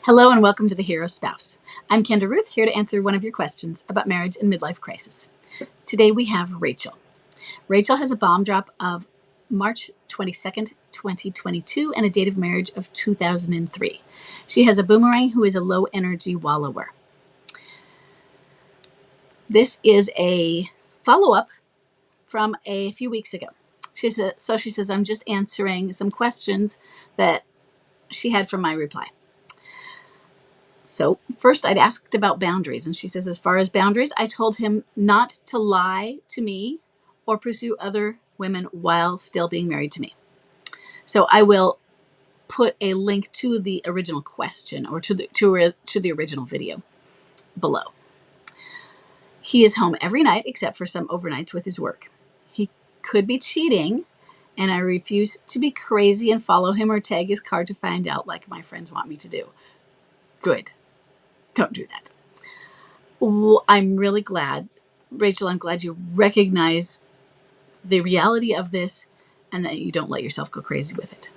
Hello and welcome to The Hero Spouse. I'm Kendra Ruth, here to answer one of your questions about marriage and midlife crisis. Today we have Rachel. Rachel has a bomb drop of March 22nd, 2022 and a date of marriage of 2003. She has a boomerang who is a low energy wallower. This is a follow-up from a few weeks ago. She says, I'm just answering some questions that she had from my reply. So first I'd asked about boundaries, and she says, as far as boundaries, I told him not to lie to me or pursue other women while still being married to me. So I will put a link to the original question or to the original video below. He is home every night except for some overnights with his work. He could be cheating, and I refuse to be crazy and follow him or tag his car to find out like my friends want me to do. Good. Don't do that. Well, I'm really glad, Rachel, I'm glad you recognize the reality of this and that you don't let yourself go crazy with it.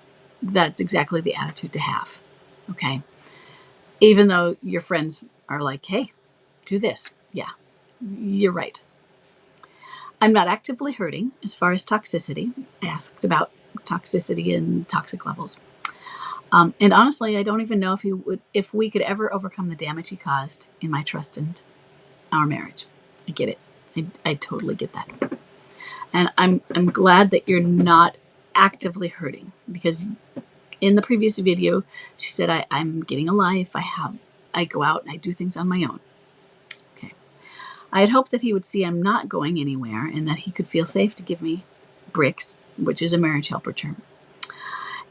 That's exactly the attitude to have, okay? Even though your friends are like, hey, do this. Yeah, you're right. I'm not actively hurting as far as toxicity. I asked about toxicity and toxic levels. And honestly, I don't even know if we could ever overcome the damage he caused in my trust and our marriage. I get it. I totally get that. And I'm glad that you're not actively hurting, because in the previous video, she said, I'm getting a life. I go out and I do things on my own. Okay. I had hoped that he would see I'm not going anywhere and that he could feel safe to give me bricks, which is a marriage helper term.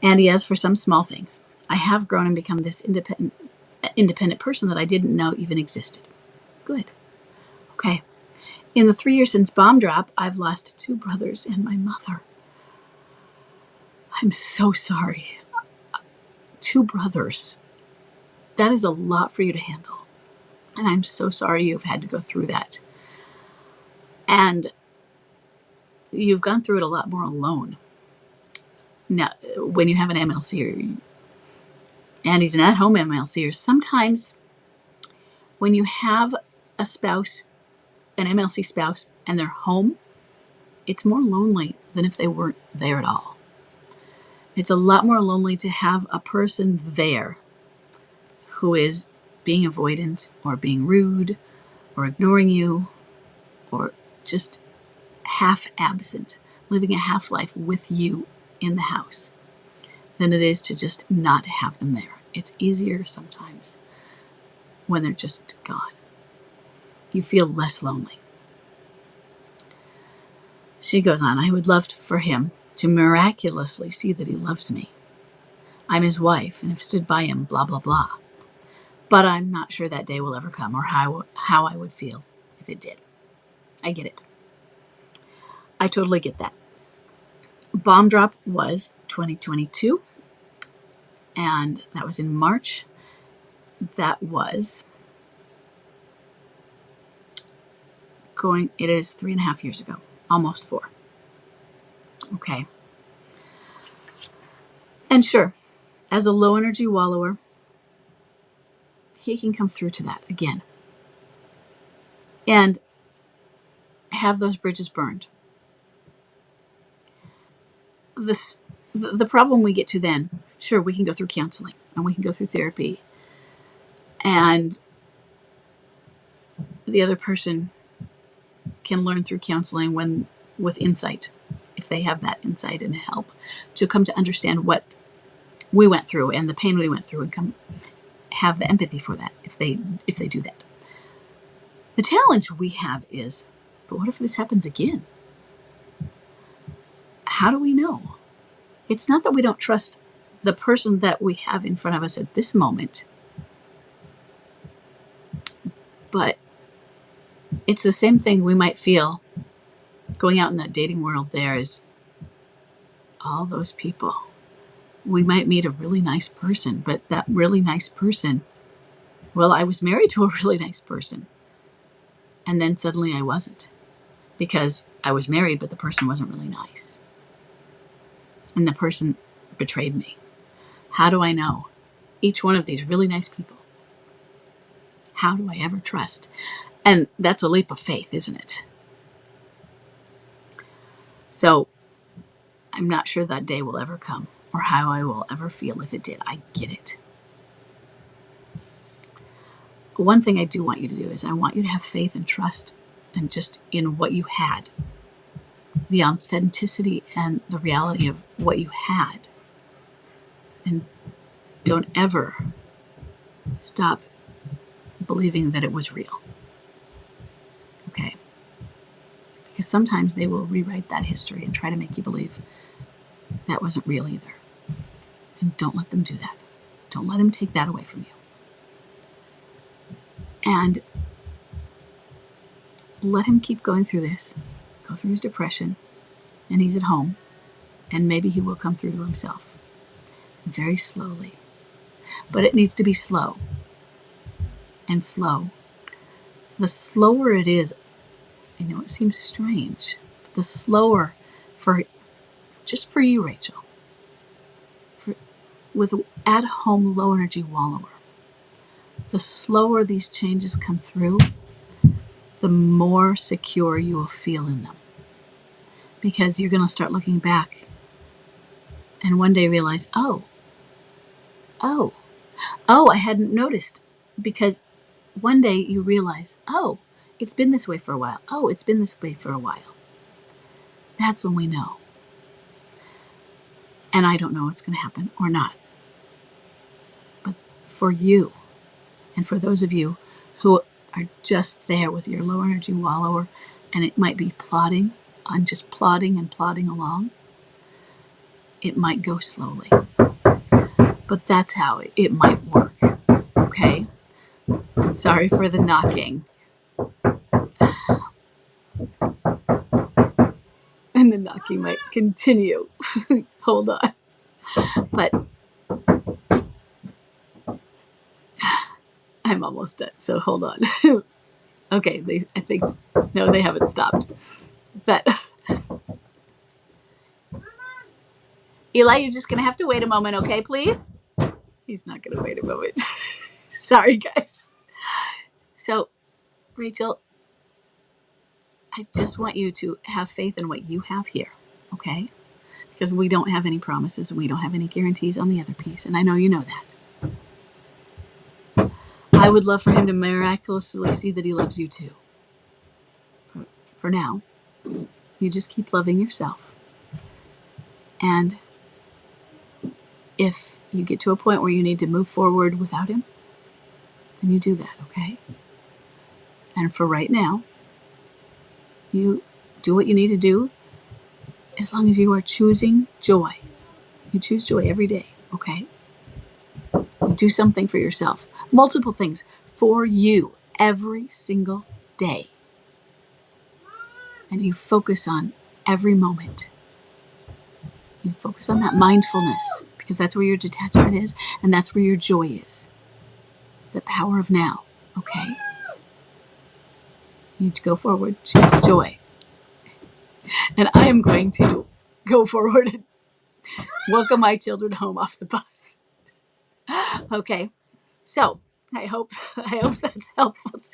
And he has for some small things. I have grown and become this independent person that I didn't know even existed. Good. Okay. In the 3 years since bomb drop, I've lost 2 brothers and my mother. I'm so sorry. 2 brothers. That is a lot for you to handle. And I'm so sorry you've had to go through that. And you've gone through it a lot more alone. Now, when you have an MLC and he's an at-home MLC, or sometimes when you have a spouse, an MLC spouse, and they're home, it's more lonely than if they weren't there at all. It's a lot more lonely to have a person there who is being avoidant or being rude or ignoring you or just half absent, living a half life with you in the house, than it is to just not have them there. It's easier sometimes when they're just gone. You feel less lonely. She goes on, I would love for him to miraculously see that he loves me. I'm his wife and have stood by him, blah, blah, blah. But I'm not sure that day will ever come or how I would feel if it did. I get it. I totally get that. Bomb drop was 2022, and that was in March. That was it is 3.5 years ago, almost 4. Okay. And sure, as a low energy wallower, he can come through to that again and have those bridges burned. The problem we get to then, sure, we can go through counseling and we can go through therapy, and the other person can learn through counseling with insight, if they have that insight and help to come to understand what we went through and the pain we went through, and come have the empathy for that if they do that. The challenge we have is, but what if this happens again? How do we know? It's not that we don't trust the person that we have in front of us at this moment, but it's the same thing we might feel going out in that dating world. There is all those people. We might meet a really nice person, but that really nice person, well, I was married to a really nice person, and then suddenly I wasn't, because I was married, but the person wasn't really nice. And the person betrayed me. How do I know? each one of these really nice people. How do I ever trust? And that's a leap of faith, isn't it? So I'm not sure that day will ever come or how I will ever feel if it did. I get it. One thing I do want you to do is I want you to have faith and trust and just in what you had, the authenticity and the reality of what you had. And don't ever stop believing that it was real. Okay? Because sometimes they will rewrite that history and try to make you believe that wasn't real either. And don't let them do that. Don't let them take that away from you. And let him keep going through this, go through his depression, and he's at home, and maybe he will come through to himself. Very slowly. But it needs to be slow. And slow. The slower it is, I know it seems strange, but the slower just for you, Rachel, with at-home low-energy wallower, the slower these changes come through, the more secure you will feel in them. Because you're going to start looking back and one day realize, oh, I hadn't noticed. Because one day you realize, oh, it's been this way for a while. Oh, it's been this way for a while. That's when we know. And I don't know what's going to happen or not. But for you, and for those of you who are just there with your low energy wallower, and it might be plodding along, it might go slowly. But that's how it might work. Okay? Sorry for the knocking. And the knocking might continue. Hold on. But I'm almost done, so hold on. Okay, they haven't stopped. But Eli, you're just going to have to wait a moment, okay, please? He's not going to wait a moment. Sorry, guys. So, Rachel, I just want you to have faith in what you have here, okay? Because we don't have any promises. We don't have any guarantees on the other piece. And I know you know that. I would love for him to miraculously see that he loves you too. For now, you just keep loving yourself. And if you get to a point where you need to move forward without him, then you do that, okay? And for right now, you do what you need to do as long as you are choosing joy. You choose joy every day, okay? Do something for yourself. Multiple things for you every single day. And you focus on every moment. You focus on that mindfulness because that's where your detachment is and that's where your joy is. The power of now, okay? You need to go forward, choose joy. And I am going to go forward and welcome my children home off the bus. Okay, so I hope that's helpful to you.